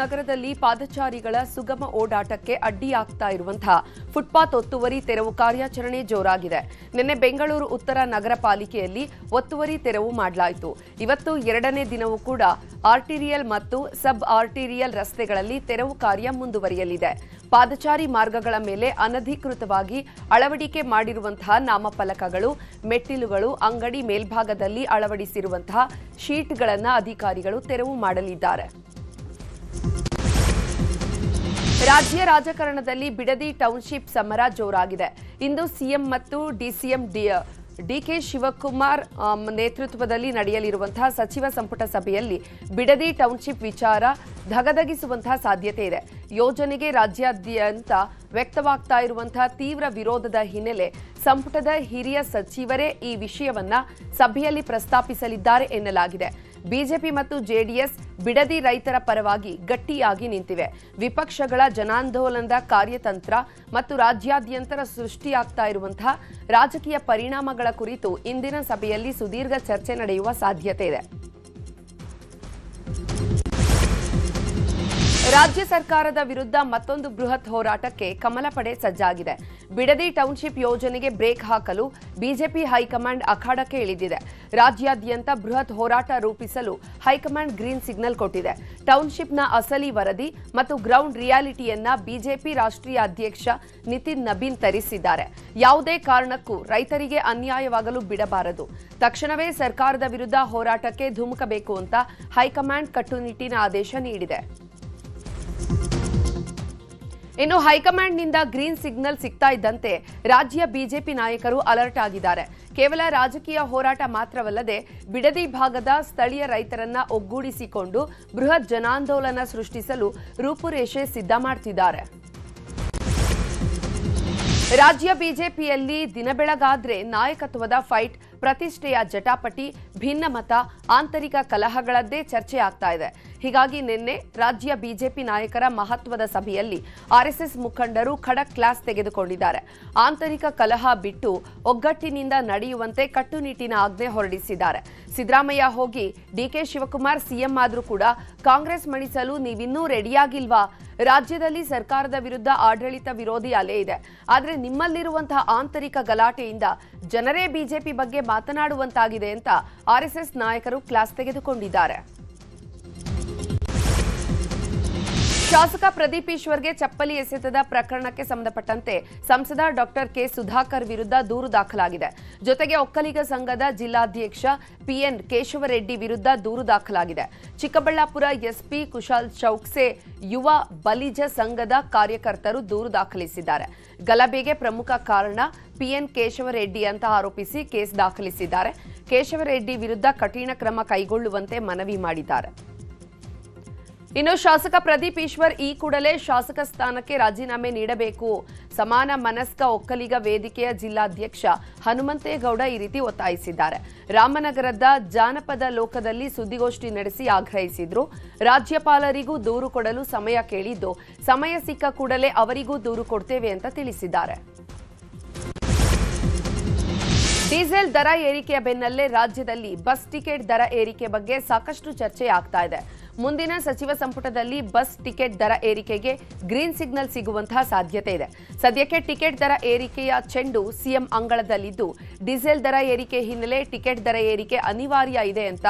ನಗರದಲ್ಲಿ ಪಾದಚಾರಿಗಳ ಸುಗಮ ಓಡಾಟಕ್ಕೆ ಅಡ್ಡಿಯಾಗ್ತಾ ಇರುವಂತಹ ಫುಟ್ಪಾತ್ ಒತ್ತುವರಿ ತೆರವು ಕಾರ್ಯಾಚರಣೆ ಜೋರಾಗಿದೆ. ನಿನ್ನೆ ಬೆಂಗಳೂರು ಉತ್ತರ ನಗರ ಪಾಲಿಕೆಯಲ್ಲಿ ಒತ್ತುವರಿ ತೆರವು ಮಾಡಲಾಯಿತು. ಇವತ್ತು ಎರಡನೇ ದಿನವೂ ಕೂಡ ಆರ್ಟಿರಿಯಲ್ ಮತ್ತು ಸಬ್ ಆರ್ಟಿರಿಯಲ್ ರಸ್ತೆಗಳಲ್ಲಿ ತೆರವು ಕಾರ್ಯ ಮುಂದುವರಿಯಲಿದೆ. ಪಾದಚಾರಿ ಮಾರ್ಗಗಳ ಮೇಲೆ ಅನಧಿಕೃತವಾಗಿ ಅಳವಡಿಕೆ ಮಾಡಿರುವಂತಹ ನಾಮಫಲಕಗಳು, ಮೆಟ್ಟಿಲುಗಳು, ಅಂಗಡಿ ಮೇಲ್ಭಾಗದಲ್ಲಿ ಅಳವಡಿಸಿರುವಂತಹ ಶೀಟ್ಗಳನ್ನು ಅಧಿಕಾರಿಗಳು ತೆರವು ಮಾಡಲಿದ್ದಾರೆ. ರಾಜ್ಯ ರಾಜಕಾರಣದಲ್ಲಿ ಬಿಡದಿ ಟೌನ್ಶಿಪ್ ಸಮರ ಜೋರಾಗಿದೆ. ಇಂದು ಸಿಎಂ ಮತ್ತು ಡಿಸಿಎಂ ಡಿಕೆ ಶಿವಕುಮಾರ್ ನೇತೃತ್ವದಲ್ಲಿ ನಡೆಯಲಿರುವಂತಹ ಸಚಿವ ಸಂಪುಟ ಸಭೆಯಲ್ಲಿ ಬಿಡದಿ ಟೌನ್ಶಿಪ್ ವಿಚಾರ ಧಗಧಗಿಸುವಂತಹ ಸಾಧ್ಯತೆ ಇದೆ. ಯೋಜನೆಗೆ ರಾಜ್ಯಾದ್ಯಂತ ವ್ಯಕ್ತವಾಗ್ತಾ ಇರುವಂತಹ ತೀವ್ರ ವಿರೋಧದ ಹಿನ್ನೆಲೆ ಸಂಪುಟದ ಹಿರಿಯ ಸಚಿವರೇ ಈ ವಿಷಯವನ್ನ ಸಭೆಯಲ್ಲಿ ಪ್ರಸ್ತಾಪಿಸಲಿದ್ದಾರೆ ಎನ್ನಲಾಗಿದೆ. ಬಿಜೆಪಿ ಮತ್ತು ಜೆಡಿಎಸ್ ಬಿಡದಿ ರೈತರ ಪರವಾಗಿ ಗಟ್ಟಿಯಾಗಿ ನಿಂತಿವೆ. ವಿಪಕ್ಷಗಳ ಜನಾಂದೋಲನದ ಕಾರ್ಯತಂತ್ರ ಮತ್ತು ರಾಜ್ಯಾದ್ಯಂತ ಸೃಷ್ಟಿಯಾಗ್ತಾ ಇರುವಂತಹ ರಾಜಕೀಯ ಪರಿಣಾಮಗಳ ಕುರಿತು ಇಂದಿನ ಸಭೆಯಲ್ಲಿ ಸುದೀರ್ಘ ಚರ್ಚೆ ನಡೆಯುವ ಸಾಧ್ಯತೆ ಇದೆ. ರಾಜ್ಯ ಸರ್ಕಾರದ ವಿರುದ್ಧ ಮತ್ತೊಂದು ಬೃಹತ್ ಹೋರಾಟಕ್ಕೆ ಕಮಲ ಪಡೆ ಸಜ್ಜಾಗಿದೆ. ಬಿಡದಿ ಟೌನ್ಶಿಪ್ ಯೋಜನೆಗೆ ಬ್ರೇಕ್ ಹಾಕಲು ಬಿಜೆಪಿ ಹೈಕಮಾಂಡ್ ಅಖಾಡಕ್ಕೆ ಇಳಿದಿದೆ. ರಾಜ್ಯಾದ್ಯಂತ ಬೃಹತ್ ಹೋರಾಟ ರೂಪಿಸಲು ಹೈಕಮಾಂಡ್ ಗ್ರೀನ್ ಸಿಗ್ನಲ್ ಕೊಟ್ಟಿದೆ. ಟೌನ್ಶಿಪ್ನ ಅಸಲಿ ವರದಿ ಮತ್ತು ಗ್ರೌಂಡ್ ರಿಯಾಲಿಟಿಯನ್ನ ಬಿಜೆಪಿ ರಾಷ್ಟ್ರೀಯ ಅಧ್ಯಕ್ಷ ನಿತಿನ್ ನಬೀನ್ ತರಿಸಿದ್ದಾರೆ. ಯಾವುದೇ ಕಾರಣಕ್ಕೂ ರೈತರಿಗೆ ಅನ್ಯಾಯವಾಗಲು ಬಿಡಬಾರದು. ತಕ್ಷಣವೇ ಸರ್ಕಾರದ ವಿರುದ್ಧ ಹೋರಾಟಕ್ಕೆ ಧುಮುಕಬೇಕು ಅಂತ ಹೈಕಮಾಂಡ್ ಕಟ್ಟುನಿಟ್ಟಿನ ಆದೇಶ ನೀಡಿದೆ. ಇನ್ನು ಹೈಕಮಾಂಡ್ನಿಂದ ಗ್ರೀನ್ ಸಿಗ್ನಲ್ ಸಿಗ್ತಾ ಇದ್ದಂತೆ ರಾಜ್ಯ ಬಿಜೆಪಿ ನಾಯಕರು ಅಲರ್ಟ್ ಆಗಿದ್ದಾರೆ. ಕೇವಲ ರಾಜಕೀಯ ಹೋರಾಟ ಮಾತ್ರವಲ್ಲದೆ ಬಿಡದಿ ಭಾಗದ ಸ್ಥಳೀಯ ರೈತರನ್ನ ಒಗ್ಗೂಡಿಸಿಕೊಂಡು ಬೃಹತ್ ಜನಾಂದೋಲನ ಸೃಷ್ಟಿಸಲು ರೂಪುರೇಷೆ ಸಿದ್ಧ ಮಾಡ್ತಿದ್ದಾರೆ. ರಾಜ್ಯ ಬಿಜೆಪಿಯಲ್ಲಿ ದಿನಬೆಳಗಾದ್ರೆ ನಾಯಕತ್ವದ ಫೈಟ್, ಪ್ರತಿಷ್ಠೆಯ ಜಟಾಪಟಿ, ಭಿನ್ನಮತ, ಆಂತರಿಕ ಕಲಹಗಳದ್ದೇ ಚರ್ಚೆ ಆಗ್ತಾ ಇದೆ. ಹೀಗಾಗಿ ನಿನ್ನೆ ರಾಜ್ಯ ಬಿಜೆಪಿ ನಾಯಕರ ಮಹತ್ವದ ಸಭೆಯಲ್ಲಿ ಆರ್ಎಸ್ಎಸ್ ಮುಖಂಡರು ಖಡಕ್ ಕ್ಲಾಸ್ ತೆಗೆದುಕೊಂಡಿದ್ದಾರೆ. ಆಂತರಿಕ ಕಲಹ ಬಿಟ್ಟು ಒಗ್ಗಟ್ಟಿನಿಂದ ನಡೆಯುವಂತೆ ಕಟ್ಟುನಿಟ್ಟಿನ ಆಜ್ಞೆ ಹೊರಡಿಸಿದ್ದಾರೆ. ಸಿದ್ದರಾಮಯ್ಯ ಹೋಗಿ ಡಿಕೆ ಶಿವಕುಮಾರ್ ಸಿಎಂ ಆದ್ರೂ ಕೂಡ ಕಾಂಗ್ರೆಸ್ ಮಣಿಸಲು ನೀವಿನ್ನೂ ರೆಡಿಯಾಗಿಲ್ವಾ? ರಾಜ್ಯದಲ್ಲಿ ಸರ್ಕಾರದ ವಿರುದ್ಧ ಆಡಳಿತ ವಿರೋಧಿ ಅಲೆ ಇದೆ. ಆದರೆ ನಿಮ್ಮಲ್ಲಿರುವಂತಹ ಆಂತರಿಕ ಗಲಾಟೆಯಿಂದ ಜನರೇ ಬಿಜೆಪಿ ಬಗ್ಗೆ ಮಾತನಾಡುವಂತಾಗಿದೆ ಅಂತ ಆರ್ಎಸ್ಎಸ್ ನಾಯಕರು ಕ್ಲಾಸ್ ತೆಗೆದುಕೊಂಡಿದ್ದಾರೆ. ಶಾಸಕ ಪ್ರದೀಪ್ ಈಶ್ವರ್ಗೆ ಚಪ್ಪಲಿ ಎಸೆತದ ಪ್ರಕರಣಕ್ಕೆ ಸಂಬಂಧಪಟ್ಟಂತೆ ಸಂಸದ ಡಾಕ್ಟರ್ ಕೆ ಸುಧಾಕರ್ ವಿರುದ್ಧ ದೂರು ದಾಖಲಾಗಿದೆ. ಜೊತೆಗೆ ಒಕ್ಕಲಿಗ ಸಂಘದ ಜಿಲ್ಲಾಧ್ಯಕ್ಷ ಪಿಎನ್ ಕೇಶವರೆಡ್ಡಿ ವಿರುದ್ಧ ದೂರು ದಾಖಲಾಗಿದೆ. ಚಿಕ್ಕಬಳ್ಳಾಪುರ ಎಸ್ಪಿ ಕುಶಾಲ್ ಚೌಕ್ಸೆ ಯುವ ಬಲಿಜ ಸಂಘದ ಕಾರ್ಯಕರ್ತರು ದೂರು ದಾಖಲಿಸಿದ್ದಾರೆ. ಗಲಭೆಗೆ ಪ್ರಮುಖ ಕಾರಣ ಪಿಎನ್ ಕೇಶವರೆಡ್ಡಿ ಅಂತ ಆರೋಪಿಸಿ ಕೇಸ್ ದಾಖಲಿಸಿದ್ದಾರೆ. ಕೇಶವರೆಡ್ಡಿ ವಿರುದ್ಧ ಕಠಿಣ ಕ್ರಮ ಕೈಗೊಳ್ಳುವಂತೆ ಮನವಿ ಮಾಡಿದ್ದಾರೆ. ಇನ್ನು ಶಾಸಕ ಪ್ರದೀಪ್ ಈಶ್ವರ್ ಈ ಕೂಡಲೇ ಶಾಸಕ ಸ್ಥಾನಕ್ಕೆ ರಾಜೀನಾಮೆ ನೀಡಬೇಕು. ಸಮಾನ ಮನಸ್ಕ ಒಕ್ಕಲಿಗ ವೇದಿಕೆಯ ಜಿಲ್ಲಾಧ್ಯಕ್ಷ ಹನುಮಂತೇಗೌಡ ಈ ರೀತಿ ಒತ್ತಾಯಿಸಿದ್ದಾರೆ. ರಾಮನಗರದ ಜಾನಪದ ಲೋಕದಲ್ಲಿ ಸುದ್ದಿಗೋಷ್ಠಿ ನಡೆಸಿ ಆಗ್ರಹಿಸಿದ್ರು. ರಾಜ್ಯಪಾಲರಿಗೂ ದೂರು ಕೊಡಲು ಸಮಯ ಕೇಳಿದ್ದು, ಸಮಯ ಸಿಕ್ಕ ಕೂಡಲೇ ಅವರಿಗೂ ದೂರು ಕೊಡ್ತೇವೆ ಅಂತ ತಿಳಿಸಿದ್ದಾರೆ. ಡೀಸೆಲ್ ದರ ಏರಿಕೆಯ ಬೆನ್ನಲ್ಲೇ ರಾಜ್ಯದಲ್ಲಿ ಬಸ್ ಟಿಕೆಟ್ ದರ ಏರಿಕೆ ಬಗ್ಗೆ ಸಾಕಷ್ಟು ಚರ್ಚೆ ಆಗ್ತಾ ಇದೆ. ಮುಂದಿನ ಸಚಿವ ಸಂಪುಟದಲ್ಲಿ ಬಸ್ ಟಿಕೆಟ್ ದರ ಏರಿಕೆಗೆ ಗ್ರೀನ್ ಸಿಗ್ನಲ್ ಸಿಗುವಂತಹ ಸಾಧ್ಯತೆ ಇದೆ. ಸದ್ಯಕ್ಕೆ ಟಿಕೆಟ್ ದರ ಏರಿಕೆಯ ಚೆಂಡು ಸಿಎಂ ಅಂಗಳದಲ್ಲಿದ್ದು, ಡೀಸೆಲ್ ದರ ಏರಿಕೆ ಹಿನ್ನೆಲೆ ಟಿಕೆಟ್ ದರ ಏರಿಕೆ ಅನಿವಾರ್ಯ ಇದೆ ಅಂತ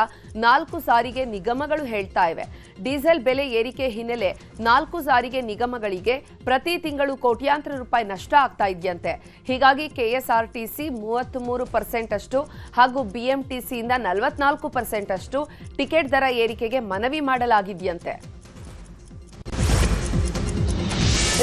4 ಸಾರಿಗೆ ನಿಗಮಗಳು ಹೇಳ್ತಾ ಇವೆ. ಡೀಸೆಲ್ ಬೆಲೆ ಏರಿಕೆ ಹಿನ್ನೆಲೆ 4 ಸಾರಿಗೆ ನಿಗಮಗಳಿಗೆ ಪ್ರತಿ ತಿಂಗಳು ಕೋಟ್ಯಾಂತರ ರೂಪಾಯಿ ನಷ್ಟ ಆಗ್ತಾ ಇದೆಯಂತೆ. ಹೀಗಾಗಿ ಕೆಎಸ್ಆರ್ಟಿಸಿ 33% ಅಷ್ಟು ಹಾಗೂ ಬಿಎಂಟಿಸಿಯಿಂದ 44% ಅಷ್ಟು ಟಿಕೆಟ್ ದರ ಏರಿಕೆಗೆ ಮನವಿ ಮಾಡಲಾಗಿದೆಯಂತೆ.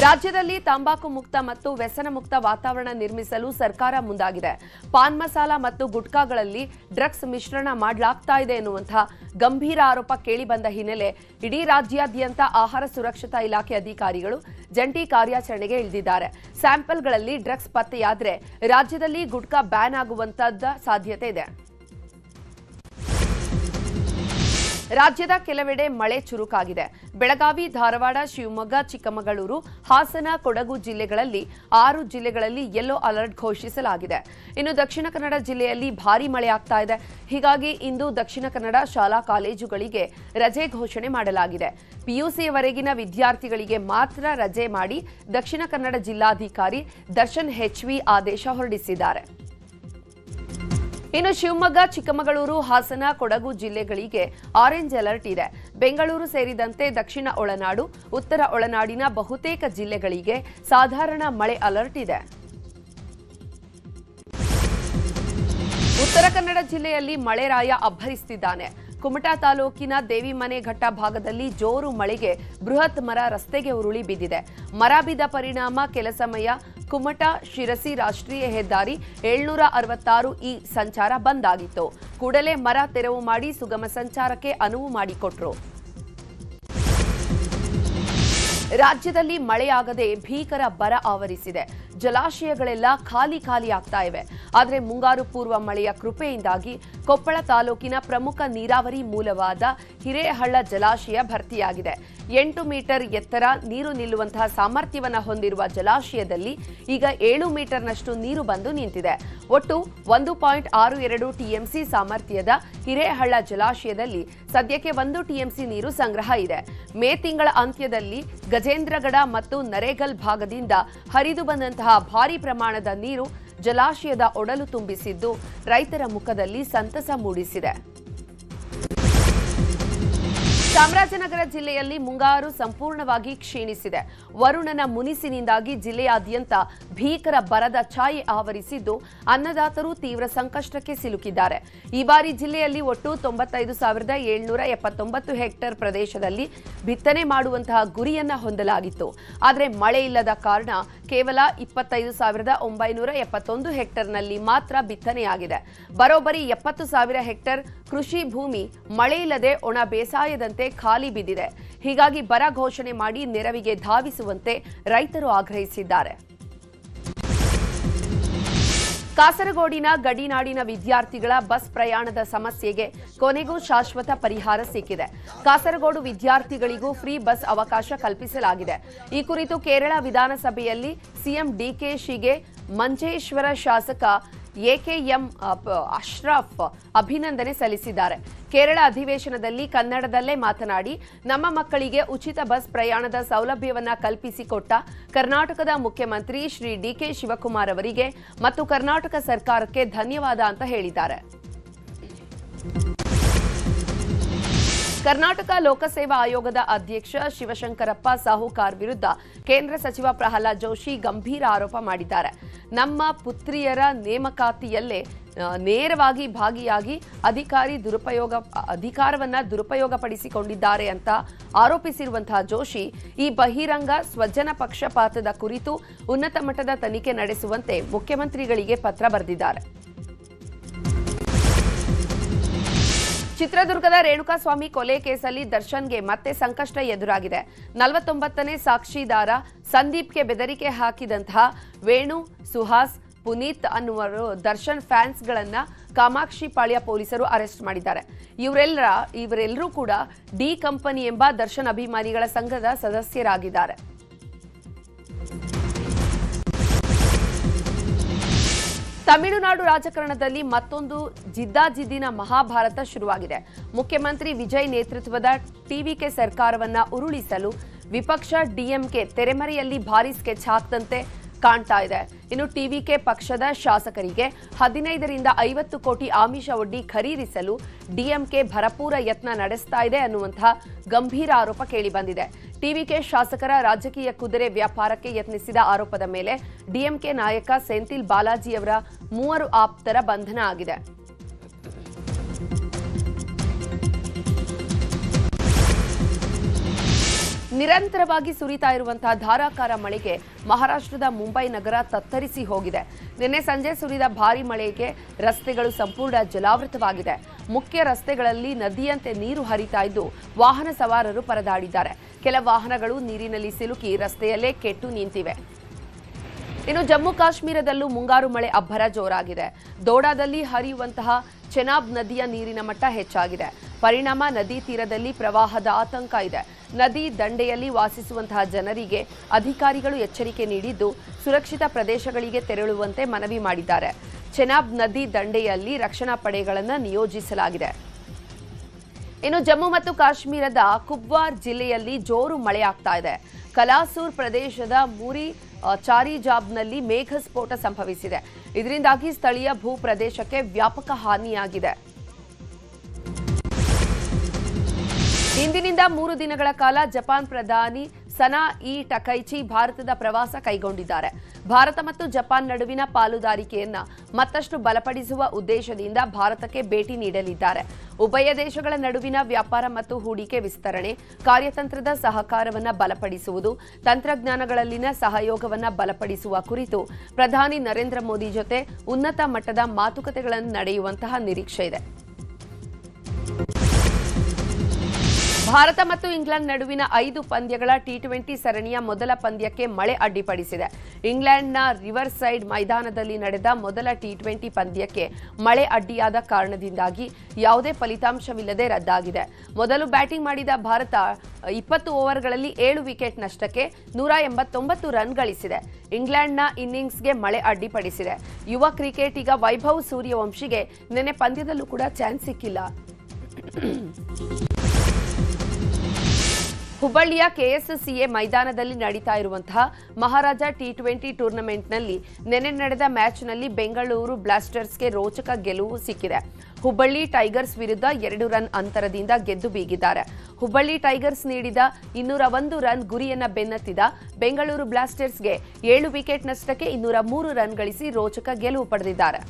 ರಾಜ್ಯದಲ್ಲಿ ತಂಬಾಕು ಮುಕ್ತ ಮತ್ತು ವ್ಯಸನ ಮುಕ್ತ ವಾತಾವರಣ ನಿರ್ಮಿಸಲು ಸರ್ಕಾರ ಮುಂದಾಗಿದೆ. ಪಾನ್ ಮಸಾಲ ಮತ್ತು ಗುಟ್ಕಾಗಳಲ್ಲಿ ಡ್ರಗ್ಸ್ ಮಿಶ್ರಣ ಮಾಡಲಾಗ್ತಾ ಇದೆ ಎನ್ನುವಂತಹ ಗಂಭೀರ ಆರೋಪ ಕೇಳಿಬಂದ ಹಿನ್ನೆಲೆ ಇಡೀ ರಾಜ್ಯಾದ್ಯಂತ ಆಹಾರ ಸುರಕ್ಷತಾ ಇಲಾಖೆ ಅಧಿಕಾರಿಗಳು ಜಂಟಿ ಕಾರ್ಯಾಚರಣೆಗೆ ಇಳಿದಿದ್ದಾರೆ. ಸ್ಯಾಂಪಲ್ಗಳಲ್ಲಿ ಡ್ರಗ್ಸ್ ಪತ್ತೆಯಾದರೆ ರಾಜ್ಯದಲ್ಲಿ ಗುಟ್ಕಾ ಬ್ಯಾನ್ ಆಗುವಂತದ ಸಾಧ್ಯತೆ ಇದೆ. ರಾಜ್ಯದ ಕೆಲವೆಡೆ ಮಳೆ ಚುರುಕಾಗಿದೆ. ಬೆಳಗಾವಿ, ಧಾರವಾಡ, ಶಿವಮೊಗ್ಗ, ಚಿಕ್ಕಮಗಳೂರು, ಹಾಸನ, ಕೊಡಗು ಜಿಲ್ಲೆಗಳಲ್ಲಿ 6 ಜಿಲ್ಲೆಗಳಲ್ಲಿ ಯೆಲ್ಲೋ ಅಲರ್ಟ್ ಘೋಷಿಸಲಾಗಿದೆ. ಇನ್ನು ದಕ್ಷಿಣ ಕನ್ನಡ ಜಿಲ್ಲೆಯಲ್ಲಿ ಭಾರೀ ಮಳೆ ಆಗ್ತಾ ಇದೆ. ಹೀಗಾಗಿ ಇಂದು ದಕ್ಷಿಣ ಕನ್ನಡ ಶಾಲಾ ಕಾಲೇಜುಗಳಿಗೆ ರಜೆ ಘೋಷಣೆ ಮಾಡಲಾಗಿದೆ. ಪಿಯುಸಿಯವರೆಗಿನ ವಿದ್ಯಾರ್ಥಿಗಳಿಗೆ ಮಾತ್ರ ರಜೆ ಮಾಡಿ ದಕ್ಷಿಣ ಕನ್ನಡ ಜಿಲ್ಲಾಧಿಕಾರಿ ದರ್ಶನ್ ಹೆಚ್ವಿ ಆದೇಶ ಹೊರಡಿಸಿದ್ದಾರೆ. ಇನ್ನು ಶಿವಮೊಗ್ಗ, ಚಿಕ್ಕಮಗಳೂರು, ಹಾಸನ, ಕೊಡಗು ಜಿಲ್ಲೆಗಳಿಗೆ ಆರೆಂಜ್ ಅಲರ್ಟ್ ಇದೆ. ಬೆಂಗಳೂರು ಸೇರಿದಂತೆ ದಕ್ಷಿಣ ಒಳನಾಡು, ಉತ್ತರ ಒಳನಾಡಿನ ಬಹುತೇಕ ಜಿಲ್ಲೆಗಳಿಗೆ ಸಾಧಾರಣ ಮಳೆ ಅಲರ್ಟ್ ಇದೆ. ಉತ್ತರ ಕನ್ನಡ ಜಿಲ್ಲೆಯಲ್ಲಿ ಮಳೆರಾಯ ಅಬ್ಬರಿಸುತ್ತಿದ್ದಾನೆ. ಕುಮಟಾ ತಾಲೂಕಿನ ದೇವಿಮನೆ ಘಟ್ಟ ಭಾಗದಲ್ಲಿ ಜೋರು ಮಳೆಗೆ ಬೃಹತ್ ಮರ ರಸ್ತೆಗೆ ಉರುಳಿ ಬಿದ್ದಿದೆ. ಮರ ಬಿದ್ದ ಪರಿಣಾಮ ಕೆಲ ಸಮಯ ಕುಮಟಾ ಶಿರಸಿ ರಾಷ್ಟ್ರೀಯ ಹೆದ್ದಾರಿ 766 ಈ ಸಂಚಾರ ಬಂದ್ ಆಗಿತ್ತು. ಕೂಡಲೇ ಮರ ತೆರವು ಮಾಡಿ ಸುಗಮ ಸಂಚಾರಕ್ಕೆ ಅನುವು ಮಾಡಿಕೊಟ್ರು. ರಾಜ್ಯದಲ್ಲಿ ಮಳೆಯಾಗದೆ ಭೀಕರ ಬರ ಆವರಿಸಿದೆ. ಜಲಾಶಯಗಳೆಲ್ಲ ಖಾಲಿ ಆಗ್ತಾ ಇವೆ. ಆದರೆ ಮುಂಗಾರು ಪೂರ್ವ ಮಳೆಯ ಕೃಪೆಯಿಂದಾಗಿ ಕೊಪ್ಪಳ ತಾಲೂಕಿನ ಪ್ರಮುಖ ನೀರಾವರಿ ಮೂಲವಾದ ಹಿರೇಹಳ್ಳ ಜಲಾಶಯ ಭರ್ತಿಯಾಗಿದೆ. 8 ಮೀಟರ್ ಎತ್ತರ ನೀರು ನಿಲ್ಲುವಂತಹ ಸಾಮರ್ಥ್ಯವನ್ನು ಹೊಂದಿರುವ ಜಲಾಶಯದಲ್ಲಿ ಈಗ 7 ಮೀಟರ್ನಷ್ಟು ನೀರು ಬಂದು ನಿಂತಿದೆ. ಒಟ್ಟು 1.62 ಟಿಎಂಸಿ ಸಾಮರ್ಥ್ಯದ ಹಿರೇಹಳ್ಳ ಜಲಾಶಯದಲ್ಲಿ ಸದ್ಯಕ್ಕೆ 1 ಟಿಎಂಸಿ ನೀರು ಸಂಗ್ರಹ ಇದೆ. ಮೇ ತಿಂಗಳ ಅಂತ್ಯದಲ್ಲಿ ಗಜೇಂದ್ರಗಡ ಮತ್ತು ನರೇಗಲ್ ಭಾಗದಿಂದ ಹರಿದು ಬಂದಂತಹ ಭಾರೀ ಪ್ರಮಾಣದ ನೀರು ಜಲಾಶಯದ ಒಡಲು ತುಂಬಿಸಿದ್ದು ರೈತರ ಮುಖದಲ್ಲಿ ಸಂತಸ ಮೂಡಿಸಿದೆ. ಚಾಮರಾಜನಗರ ಜಿಲ್ಲೆಯಲ್ಲಿ ಮುಂಗಾರು ಸಂಪೂರ್ಣವಾಗಿ ಕ್ಷೀಣಿಸಿದೆ. ವರುಣನ ಮುನಿಸಿನಿಂದಾಗಿ ಜಿಲ್ಲೆಯಾದ್ಯಂತ ಭೀಕರ ಬರದ ಛಾಯೆ ಆವರಿಸಿದ್ದು ಅನ್ನದಾತರು ತೀವ್ರ ಸಂಕಷ್ಟಕ್ಕೆ ಸಿಲುಕಿದ್ದಾರೆ. ಈ ಬಾರಿ ಜಿಲ್ಲೆಯಲ್ಲಿ ಒಟ್ಟು 95,779 ಹೆಕ್ಟೇರ್ ಪ್ರದೇಶದಲ್ಲಿ ಬಿತ್ತನೆ ಮಾಡುವಂತಹ ಗುರಿಯನ್ನ ಹೊಂದಲಾಗಿತ್ತು. ಆದರೆ ಮಳೆ ಇಲ್ಲದ ಕಾರಣ ಕೇವಲ 25,971 ಹೆಕ್ಟೇರ್ನಲ್ಲಿ ಮಾತ್ರ ಬಿತ್ತನೆಯಾಗಿದೆ. ಬರೋಬ್ಬರಿ 70,000 ಹೆಕ್ಟೇರ್ ಕೃಷಿ ಭೂಮಿ ಮಳೆಯಿಲ್ಲದೆ ಒಣ ಬೇಸಾಯದಂತೆ ಖಾಲಿ ಬಿದ್ದಿದೆ. ಹೀಗಾಗಿ ಬರ ಘೋಷಣೆ ಮಾಡಿ ನೆರವಿಗೆ ಧಾವಿಸುವಂತೆ ರೈತರು ಆಗ್ರಹಿಸಿದ್ದಾರೆ. ಕಾಸರಗೋಡಿನ ಗಡಿನಾಡಿನ ವಿದ್ಯಾರ್ಥಿಗಳ ಬಸ್ ಪ್ರಯಾಣದ ಸಮಸ್ಯೆಗೆ ಕೊನೆಗೂ ಶಾಶ್ವತ ಪರಿಹಾರ ಸಿಕ್ಕಿದೆ. ಕಾಸರಗೋಡು ವಿದ್ಯಾರ್ಥಿಗಳಿಗೂ ಫ್ರೀ ಬಸ್ ಅವಕಾಶ ಕಲ್ಪಿಸಲಾಗಿದೆ. ಈ ಕುರಿತು ಕೇರಳ ವಿಧಾನಸಭೆಯಲ್ಲಿ ಸಿಎಂ ಡಿಕೆಶಿಗೆ ಮಂಜೇಶ್ವರ ಶಾಸಕ ಎಕೆಎಂ ಅಶ್ರಫ್ ಅಭಿನಂದನೆ ಸಲ್ಲಿಸಿದ್ದಾರೆ. ಕೇರಳ ಅಧಿವೇಶನದಲ್ಲಿ ಕನ್ನಡದಲ್ಲೇ ಮಾತನಾಡಿ ನಮ್ಮ ಮಕ್ಕಳಿಗೆ ಉಚಿತ ಬಸ್ ಪ್ರಯಾಣದ ಸೌಲಭ್ಯವನ್ನ ಕಲ್ಪಿಸಿಕೊಟ್ಟ ಕರ್ನಾಟಕದ ಮುಖ್ಯಮಂತ್ರಿ ಶ್ರೀ ಡಿಕೆ ಶಿವಕುಮಾರ್ ಅವರಿಗೆ ಮತ್ತು ಕರ್ನಾಟಕ ಸರ್ಕಾರಕ್ಕೆ ಧನ್ಯವಾದ ಅಂತ ಹೇಳಿದ್ದಾರೆ. ಕರ್ನಾಟಕ ಲೋಕಸೇವಾ ಆಯೋಗದ ಅಧ್ಯಕ್ಷ ಶಿವಶಂಕರಪ್ಪ ಸಾಹುಕಾರ್ ವಿರುದ್ಧ ಕೇಂದ್ರ ಸಚಿವ ಪ್ರಹ್ಲಾದ್ ಜೋಶಿ ಗಂಭೀರ ಆರೋಪ ಮಾಡಿದ್ದಾರೆ. ನಮ್ಮ ಪುತ್ರಿಯರ ನೇಮಕಾತಿಯಲ್ಲೇ ನೇರವಾಗಿ ಭಾಗಿಯಾಗಿ ಅಧಿಕಾರವನ್ನ ದುರುಪಯೋಗಪಡಿಸಿಕೊಂಡಿದ್ದಾರೆ ಅಂತ ಆರೋಪಿಸಿರುವಂತಹ ಜೋಶಿ ಈ ಬಹಿರಂಗ ಸ್ವಜನ ಪಕ್ಷಪಾತದ ಕುರಿತು ಉನ್ನತ ಮಟ್ಟದ ತನಿಖೆ ನಡೆಸುವಂತೆ ಮುಖ್ಯಮಂತ್ರಿಗಳಿಗೆ ಪತ್ರ ಬರೆದಿದ್ದಾರೆ. ಚಿತ್ರದುರ್ಗದ ರೇಣುಕಾಸ್ವಾಮಿ ಕೊಲೆ ಕೇಸಲ್ಲಿ ದರ್ಶನ್ಗೆ ಮತ್ತೆ ಸಂಕಷ್ಟ ಎದುರಾಗಿದೆ. 49ನೇ ಸಾಕ್ಷಿದಾರ ಸಂದೀಪ್ಗೆ ಬೆದರಿಕೆ ಹಾಕಿದಂತಹ ವೇಣು, ಸುಹಾಸ್, ಪುನೀತ್ ಅನ್ನುವರು ದರ್ಶನ್ ಫ್ಯಾನ್ಸ್ಗಳನ್ನ ಕಾಮಾಕ್ಷಿ ಪಾಳ್ಯ ಪೊಲೀಸರು ಅರೆಸ್ಟ್ ಮಾಡಿದ್ದಾರೆ. ಇವರೆಲ್ಲರೂ ಕೂಡ ಡಿ ಕಂಪನಿ ಎಂಬ ದರ್ಶನ್ ಅಭಿಮಾನಿಗಳ ಸಂಘದ ಸದಸ್ಯರಾಗಿದ್ದಾರೆ. ತಮಿಳುನಾಡು ರಾಜಕಾರಣದಲ್ಲಿ ಮತ್ತೊಂದು ಜಿದ್ದಾಜಿದ್ದಿನ ಮಹಾಭಾರತ ಶುರುವಾಗಿದೆ. ಮುಖ್ಯಮಂತ್ರಿ ವಿಜಯ್ ನೇತೃತ್ವದ ಟಿವಿಕೆ ಸರ್ಕಾರವನ್ನ ಉರುಳಿಸಲು ವಿಪಕ್ಷ ಡಿಎಂಕೆ ತೆರೆಮರೆಯಲ್ಲಿ ಭಾರೀ ಸ್ಕೆಚ್ ಹಾಕದಂತೆ ಕಾಣ್ತಾ ಇದೆ. ಇನ್ನು ಟಿವಿಕೆ ಪಕ್ಷದ ಶಾಸಕರಿಗೆ 15ರಿಂದ 50 ಕೋಟಿ ಆಮಿಷ ಒಡ್ಡಿ ಖರೀದಿಸಲು ಡಿಎಂಕೆ ಭರಪೂರ ಯತ್ನ ನಡೆಸ್ತಾ ಇದೆ ಅನ್ನುವಂತಹ ಗಂಭೀರ ಆರೋಪ ಕೇಳಿಬಂದಿದೆ. ಟಿವಿಕೆ ಶಾಸಕರ ರಾಜಕೀಯ ಕುದುರೆ ವ್ಯಾಪಾರಕ್ಕೆ ಯತ್ನಿಸಿದ ಆರೋಪದ ಮೇಲೆ ಡಿಎಂಕೆ ನಾಯಕ ಸೆಂಥಿಲ್ ಬಾಲಾಜಿಯವರ 3 ಆಪ್ತರ ಬಂಧನ ಆಗಿದೆ. ನಿರಂತರವಾಗಿ ಸುರಿತಾ ಇರುವಂತಹ ಧಾರಾಕಾರ ಮಳೆಗೆ ಮಹಾರಾಷ್ಟ್ರದ ಮುಂಬೈ ನಗರ ತತ್ತರಿಸಿ ಹೋಗಿದೆ. ನಿನ್ನೆ ಸಂಜೆ ಸುರಿದ ಭಾರೀ ಮಳೆಗೆ ರಸ್ತೆಗಳು ಸಂಪೂರ್ಣ ಜಲಾವೃತವಾಗಿದೆ. ಮುಖ್ಯ ರಸ್ತೆಗಳಲ್ಲಿ ನದಿಯಂತೆ ನೀರು ಹರಿತಾ ಇದ್ದು ವಾಹನ ಸವಾರರು ಪರದಾಡಿದ್ದಾರೆ. ಕೆಲ ವಾಹನಗಳು ನೀರಿನಲ್ಲಿ ಸಿಲುಕಿ ರಸ್ತೆಯಲ್ಲೇ ಕೆಟ್ಟು ನಿಂತಿವೆ. ಇನ್ನು ಜಮ್ಮು ಕಾಶ್ಮೀರದಲ್ಲೂ ಮುಂಗಾರು ಮಳೆ ಅಬ್ಬರ ಜೋರಾಗಿದೆ. ದೋಡಾದಲ್ಲಿ ಹರಿಯುವಂತಹ ಚೆನಾಬ್ ನದಿಯ ನೀರಿನ ಮಟ್ಟ ಹೆಚ್ಚಾಗಿದೆ. ಪರಿಣಾಮ ನದಿ ತೀರದಲ್ಲಿ ಪ್ರವಾಹದ ಆತಂಕ ಇದೆ. ನದಿ ದಂಡೆಯಲ್ಲಿ ವಾಸಿಸುವಂತಹ ಜನರಿಗೆ ಅಧಿಕಾರಿಗಳು ಎಚ್ಚರಿಕೆ ನೀಡಿದ್ದು ಸುರಕ್ಷಿತ ಪ್ರದೇಶಗಳಿಗೆ ತೆರಳುವಂತೆ ಮನವಿ ಮಾಡಿದ್ದಾರೆ. ಚೆನಾಬ್ ನದಿ ದಂಡೆಯಲ್ಲಿ ರಕ್ಷಣಾ ಪಡೆಗಳನ್ನು ನಿಯೋಜಿಸಲಾಗಿದೆ. ಇನ್ನು ಜಮ್ಮು ಮತ್ತು ಕಾಶ್ಮೀರದ ಕುಪ್ವಾರ್ ಜಿಲ್ಲೆಯಲ್ಲಿ ಜೋರು ಮಳೆಯಾಗ್ತಾ ಇದೆ. ಕಲಾಸೂರ್ ಪ್ರದೇಶದ ಮುರಿ ಚಾರಿಜಾಬ್ನಲ್ಲಿ ಮೇಘಸ್ಫೋಟ ಸಂಭವಿಸಿದೆ. ಇದರಿಂದಾಗಿ ಸ್ಥಳೀಯ ಭೂ ಪ್ರದೇಶಕ್ಕೆ ವ್ಯಾಪಕ ಹಾನಿಯಾಗಿದೆ. ಇಂದಿನಿಂದ 3 ದಿನಗಳ ಕಾಲ ಜಪಾನ್ ಪ್ರಧಾನಿ ಸನಾಇ ಟಕೈಚಿ ಭಾರತದ ಪ್ರವಾಸ ಕೈಗೊಂಡಿದ್ದಾರೆ. ಭಾರತ ಮತ್ತು ಜಪಾನ್ ನಡುವಿನ ಪಾಲುದಾರಿಕೆಯನ್ನ ಮತ್ತಷ್ಟು ಬಲಪಡಿಸುವ ಉದ್ದೇಶದಿಂದ ಭಾರತಕ್ಕೆ ಭೇಟಿ ನೀಡಲಿದ್ದಾರೆ. ಉಭಯ ದೇಶಗಳ ನಡುವಿನ ವ್ಯಾಪಾರ ಮತ್ತು ಹೂಡಿಕೆ ವಿಸ್ತರಣೆ, ಕಾರ್ಯತಂತ್ರದ ಸಹಕಾರವನ್ನು ಬಲಪಡಿಸುವುದು, ತಂತ್ರಜ್ಞಾನಗಳಲ್ಲಿನ ಸಹಯೋಗವನ್ನು ಬಲಪಡಿಸುವ ಕುರಿತು ಪ್ರಧಾನಿ ನರೇಂದ್ರ ಮೋದಿ ಜೊತೆ ಉನ್ನತ ಮಟ್ಟದ ಮಾತುಕತೆಗಳನ್ನು ನಡೆಯುವಂತಹ ನಿರೀಕ್ಷೆ ಇದೆ. ಭಾರತ ಮತ್ತು ಇಂಗ್ಲೆಂಡ್ ನಡುವಿನ 5 ಪಂದ್ಯಗಳ ಟಿ20 ಸರಣಿಯ ಮೊದಲ ಪಂದ್ಯಕ್ಕೆ ಮಳೆ ಅಡ್ಡಿಪಡಿಸಿದೆ. ಇಂಗ್ಲೆಂಡ್ನ ರಿವರ್ ಸೈಡ್ ಮೈದಾನದಲ್ಲಿ ನಡೆದ ಮೊದಲ ಟಿ20 ಪಂದ್ಯಕ್ಕೆ ಮಳೆ ಅಡ್ಡಿಯಾದ ಕಾರಣದಿಂದಾಗಿ ಯಾವುದೇ ಫಲಿತಾಂಶವಿಲ್ಲದೆ ರದ್ದಾಗಿದೆ. ಮೊದಲು ಬ್ಯಾಟಿಂಗ್ ಮಾಡಿದ ಭಾರತ 20 ಓವರ್ಗಳಲ್ಲಿ 7 ವಿಕೆಟ್ ನಷ್ಟಕ್ಕೆ 189 ರನ್ ಗಳಿಸಿದೆ. ಇಂಗ್ಲೆಂಡ್ನ ಇನ್ನಿಂಗ್ಸ್ಗೆ ಮಳೆ ಅಡ್ಡಿಪಡಿಸಿದೆ. ಯುವ ಕ್ರಿಕೆಟಿಗ ವೈಭವ್ ಸೂರ್ಯವಂಶಿಗೆ ನಿನ್ನೆ ಪಂದ್ಯದಲ್ಲೂ ಕೂಡ ಚಾನ್ಸ್ ಸಿಕ್ಕಿಲ್ಲ. ಹುಬ್ಬಳ್ಳಿಯ ಕೆಎಸ್ಸಿಎ ಮೈದಾನದಲ್ಲಿ ನಡೀತಾ ಇರುವಂತಹ ಮಹಾರಾಜ ಟಿ20 ಟೂರ್ನಮೆಂಟ್ನಲ್ಲಿ ನಿನ್ನೆ ನಡೆದ ಮ್ಯಾಚ್ನಲ್ಲಿ ಬೆಂಗಳೂರು ಬ್ಲಾಸ್ಟರ್ಸ್ಗೆ ರೋಚಕ ಗೆಲುವು ಸಿಕ್ಕಿದೆ. ಹುಬ್ಬಳ್ಳಿ ಟೈಗರ್ಸ್ ವಿರುದ್ಧ 2 ರನ್ ಅಂತರದಿಂದ ಗೆದ್ದು ಬೀಗಿದ್ದಾರೆ. ಹುಬ್ಬಳ್ಳಿ ಟೈಗರ್ಸ್ ನೀಡಿದ 201 ರನ್ ಗುರಿಯನ್ನ ಬೆನ್ನತ್ತಿದ ಬೆಂಗಳೂರು ಬ್ಲಾಸ್ಟರ್ಸ್ಗೆ 7 ವಿಕೆಟ್ ನಷ್ಟಕ್ಕೆ 203 ರನ್ ಗಳಿಸಿ ರೋಚಕ ಗೆಲುವು ಪಡೆದಿದ್ದಾರೆ.